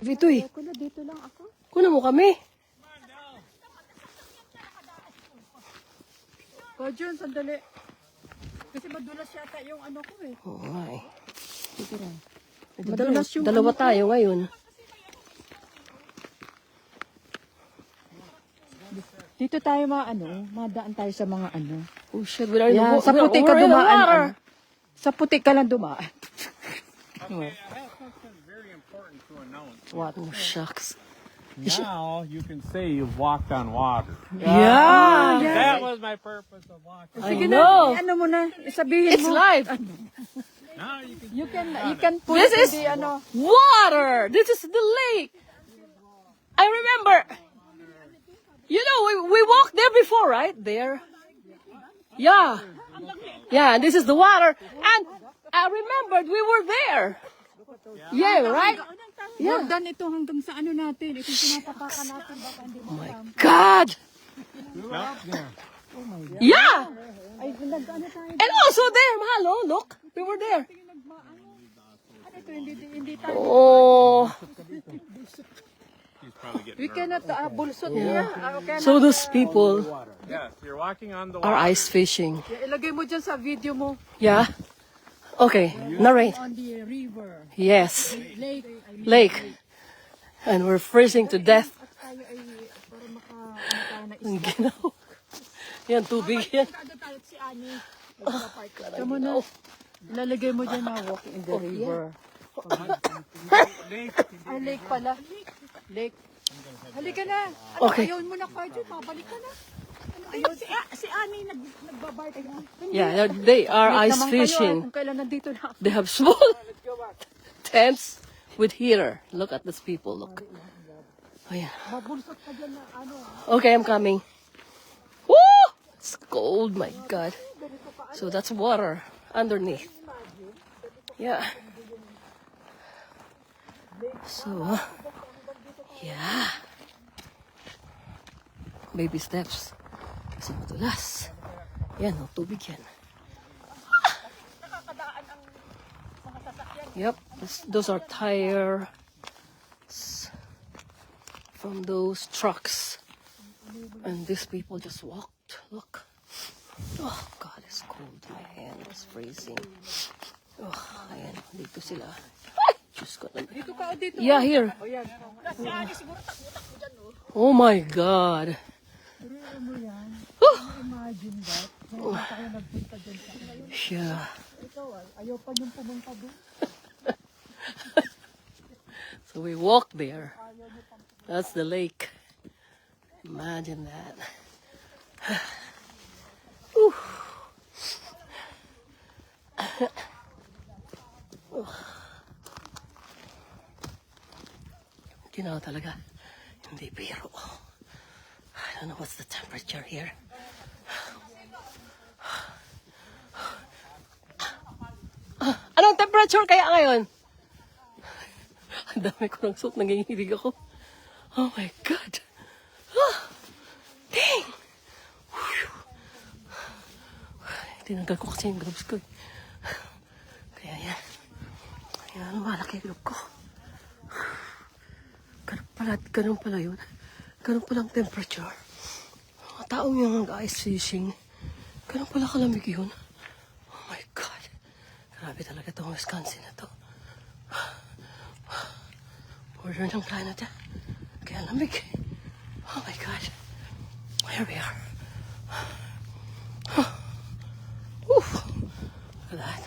Dito eh. Kuya, dito lang ako. Kuna mo kami. O, Jun, sandali. Kasi madulas yata yung ano ko eh. Oo nga eh. Dito lang. Madulas yung dalawa tayo ngayon. Dito tayo madaan tayo sa mga ano. Oh shit, we're in the Yan, sa we're- puti ka we're in the dumaan. water. Sa puti ka lang dumaan. Okay, I have something very important to announce. What? Oh shucks. Now you can say you've walked on water. Yeah. That was my purpose of walking. I Sige know. na, ano mo na, sabihin It's mo. live. Now you can. You can put This it is in the water. This is the lake. I remember. You know, we walked there before, right? There. Yeah. Yeah, and this is the water. And I remembered we were there. Yeah, right? Yeah. Dan ito hanggang sa ano natin. Ito pinapatakan natin. Baka hindi mo Oh my alam. God. Yeah. Ay, nag-ano tayo. And also there, Mahalo, look. We were there. Ano ito, hindi tayo. Oh. He's probably getting We cannot bulsot here. Okay, So those people Yes, you're walking on the are water. ice fishing. ilagay mo dyan sa video mo. Yeah. Okay, narrate. On the river. Yes. Lake. Lake. And we're freezing to death. At tayo ay para maka ano tayo na Ang ginaw. Yan, tubig yan. Ano tayo si Ani. Tama na. Ilalagay mo dyan na walking in the river. Ay, lake pala. Lake. Halika na. Ano, Okay. ayaw mo na kayo. Pabalik ka na. Ano, ayaw, si Ani nagbabart na. Yeah, they are ice Naman kayo, fishing. kung kailan nandito na. They have small tents with heater. Look at these people, look. Oh, yeah. Mabulsot ka dyan na ano. Okay, I'm coming. Woo! It's cold, my God. So that's water underneath. Yeah. So, yeah. Baby steps. Kasi madulas. Yan, oh, tubig yan. Yep, those are tires from those trucks. And these people just walked. Look. Oh, God, it's cold. My hand is freezing. Oh, ayan. Dito sila. Ay! Diyos ko naman. Dito ka o dito. Yeah, here. O yan. Oh, my God. Pero mo yan. Imagine that. Ngayon tayo nagpunta dyan sa ngayon. Yeah. Ikaw ayaw pa niyong pumunta doon. So we walk there. That's the lake. Imagine that. Whew. Ginawa talaga. Hindi biro. I don't know what's the temperature here. Anong temperature kaya ngayon? Ang dami ko ng suot, nanginginig ako. Oh my God. Oh, dang. Whew. Tinanggal ko kasi yung gloves ko. Kaya yan. Kaya malaki yung gloves ko. Ganun pala yun. Ganun palang temperature. Mga taong yung ice fishing. Ganun pala kalamig yun. Oh my God. Grabe talaga itong Wisconsin na to. Border ng Canada. Kaya lamig. Oh my God. Here we are. Oof. Look at that.